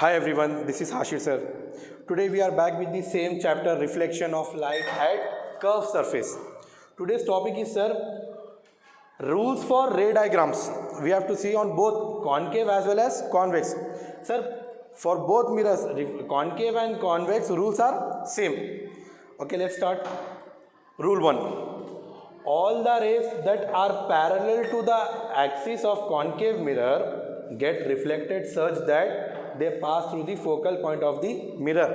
Hi everyone, this is Hashir sir. Today we are back with the same chapter, reflection of light at curved surface. Today's topic is sir, rules for ray diagrams. We have to see on both concave as well as convex. Sir, for both mirrors, concave and convex rules are same. Okay, let's start. Rule 1. All the rays that are parallel to the axis of concave mirror get reflected such that they pass through the focal point of the mirror.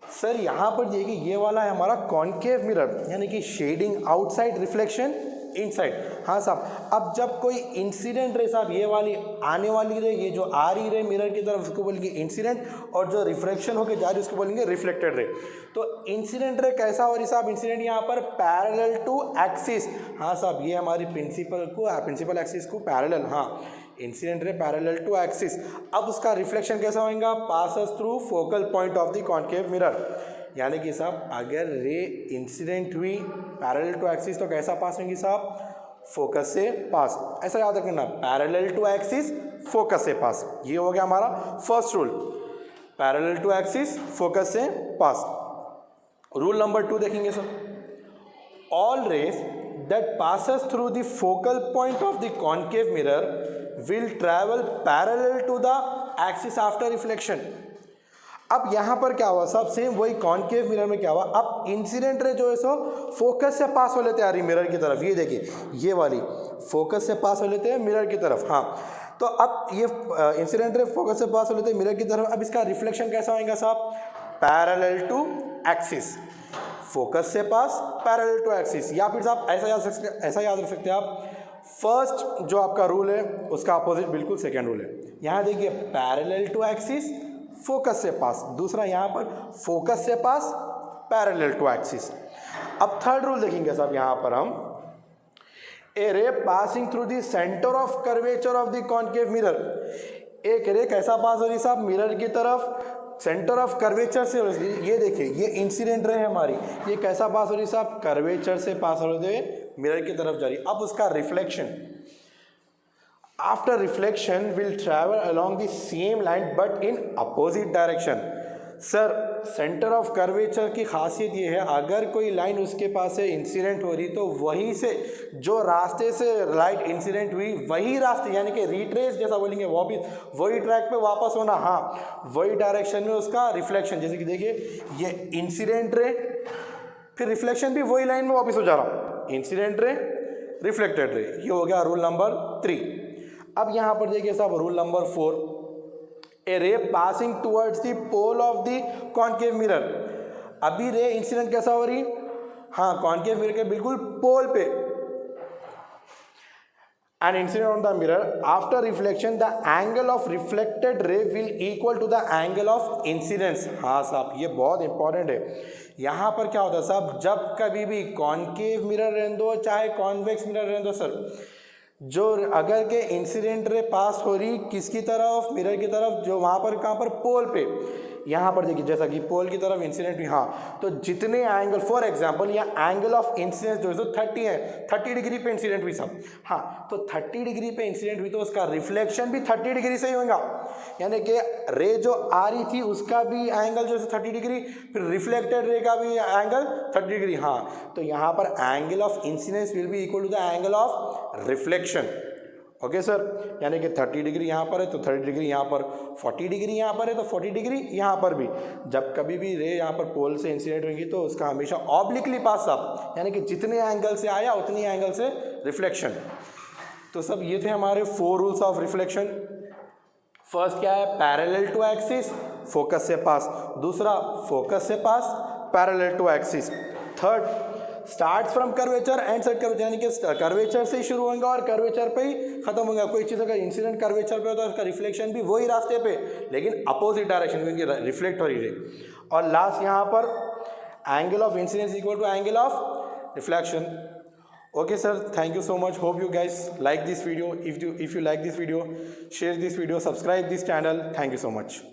Sir यहाँ पर देखिए ये वाला है हमारा concave mirror, यानी कि shading outside reflection inside. हाँ साहब, अब जब कोई इंसिडेंट रे साहब, ये वाली आने वाली रे, ये जो आ रही रे मिरर की तरफ, उसको बोलेंगे इंसिडेंट, और जो रिफ्लेक्शन होकर जा रही है उसको बोलेंगे रिफ्लेक्टेड रे. तो इंसिडेंट रे कैसा हो रही साहब? इंसिडेंट यहाँ पर पैरेलल टू एक्सिस. हाँ साहब, ये हमारी प्रिंसिपल एक्सिस को पैरेलल. हाँ, incident ray parallel to axis. अब उसका रिफ्लेक्शन कैसा होगा? Passes through focal point of the concave mirror. यानी कि साहब अगर रे इंसिडेंट हुई पैरेलल टू एक्सिस तो कैसा पास होंगी साहब? फोकस से पास. ऐसा याद रखना, पैरेलल टू एक्सिस फोकस से पास. ये हो गया हमारा first rule, parallel to axis focus से पास. रूल नंबर 2 देखेंगे sir. All rays that passes through the focal point of the concave mirror will travel parallel to the axis after reflection. अब यहाँ पर क्या हुआ साहब? सेम वही concave mirror में क्या हुआ? अब इंसिडेंट रे जो है सो फोकस से पास हो लेते हैं मिरर की तरफ. ये देखिए, ये वाली फोकस से पास हो लेते हैं मिरर की तरफ. हाँ, तो अब ये इंसिडेंट रे फोकस से पास हो लेते हैं मिरर की तरफ. अब इसका रिफ्लेक्शन कैसा होगा साहब? पैरेलल टू एक्सिस, फोकस से पास, पैरेलल टू एक्सिस. या फिर साहब ऐसा याद रख सकते हैं आप, फर्स्ट जो आपका रूल है उसका अपोजिट बिल्कुल सेकेंड रूल है. यहाँ देखिए पैरेलल टू एक्सिस फोकस से पास, दूसरा यहाँ पर फोकस से पास पैरेलल टू एक्सिस. अब थर्ड रूल देखेंगे साहब. यहाँ पर हम a ray passing through the centre of curvature of the concave mirror. एक रे कैसा पास हो रही साहब? मिरर की तरफ सेंटर ऑफ कर्वेचर से. ये देखिए, ये इंसिडेंट रे है हमारी, ये कैसा पास हो रही साहब? कर्वेचर से पास हो रही है, मिरर की तरफ जा रही. अब उसका reflection after reflection will travel along the same line but in opposite direction. Sir centre of curvature की खासियत ये है, अगर कोई लाइन उसके पास से इंसिडेंट हो रही तो वहीं से जो रास्ते से लाइट इंसिडेंट हुई वही रास्ते, यानी कि रिट्रेस जैसा बोलेंगे, वही ट्रैक पे वापस होना. हाँ, वही डायरेक्शन में उसका रिफ्लेक्शन. जैसे कि देखिए, ये इंसिडेंट रे, फिर रिफ्लेक्शन भी वही लाइन में वापस हो जा रहा. Incident ray, reflected ray. ये हो गया रूल नंबर 3. अब यहाँ पर देखिए साहब rule number 4. A ray passing towards the pole of the concave mirror. अभी रे इंसिडेंट कैसा हो रही? हाँ, कॉन्केव मिरर के बिल्कुल पोल पे. And incident on the mirror after reflection the angle of reflected ray will equal to the angle of incidence. हाँ साहब, ये बहुत इंपॉर्टेंट है. यहाँ पर क्या होता है साहब? जब कभी भी कॉन्केव मिरर रहने दो चाहे कॉन्वेक्स मिरर रहने दो सर, जो अगर के इंसिडेंट रे पास हो रही किसकी तरफ? मिरर की तरफ. जो वहाँ पर कहाँ पर? पोल पे. यहाँ पर देखिए, जैसा कि पोल की तरफ इंसिडेंट हुई. हाँ, तो जितने एंगल, फॉर एग्जांपल यहाँ एंगल ऑफ इंसिडेंस जो है तो 30 है, 30 डिग्री पे इंसिडेंट हुई सब. हाँ, तो 30 डिग्री पे इंसिडेंट हुई तो उसका रिफ्लेक्शन भी 30 डिग्री से ही होगा. यानी कि रे जो आ रही थी उसका भी एंगल जो है 30 डिग्री, फिर रिफ्लेक्टेड रे का भी एंगल 30 डिग्री. हाँ, तो यहाँ पर angle of incidence will be equal to the angle of reflection. Okay sir, यानी कि 30 डिग्री यहाँ पर है तो 30 डिग्री यहाँ पर, 40 डिग्री यहाँ पर है तो 40 डिग्री यहाँ पर भी. जब कभी भी रे यहाँ पर पोल से इंसिडेंट होगी तो उसका हमेशा ऑब्लिकली पास अप, यानी कि जितने एंगल से आया उतनी एंगल से रिफ्लेक्शन. तो सब ये थे हमारे 4 रूल्स ऑफ रिफ्लेक्शन. फर्स्ट क्या है? पैरेलल टू एक्सिस फोकस से पास. दूसरा फोकस से पास parallel to axis. Third start from curvature and set curvature, यानी कि कर्वेचर से ही शुरू होगा और कर्वेचर पे ही खत्म होगा. कोई चीज़ अगर इंसिडेंट कर्वेचर पे हो तो उसका रिफ्लेक्शन भी वही रास्ते पे, लेकिन अपोजिट डायरेक्शन में रिफ्लेक्ट हो रही है. और लास्ट यहाँ पर angle of incidence equal to angle of reflection. Okay sir, thank you so much. Hope you guys like this video. If you like this video, share this video, subscribe this channel. Thank you so much.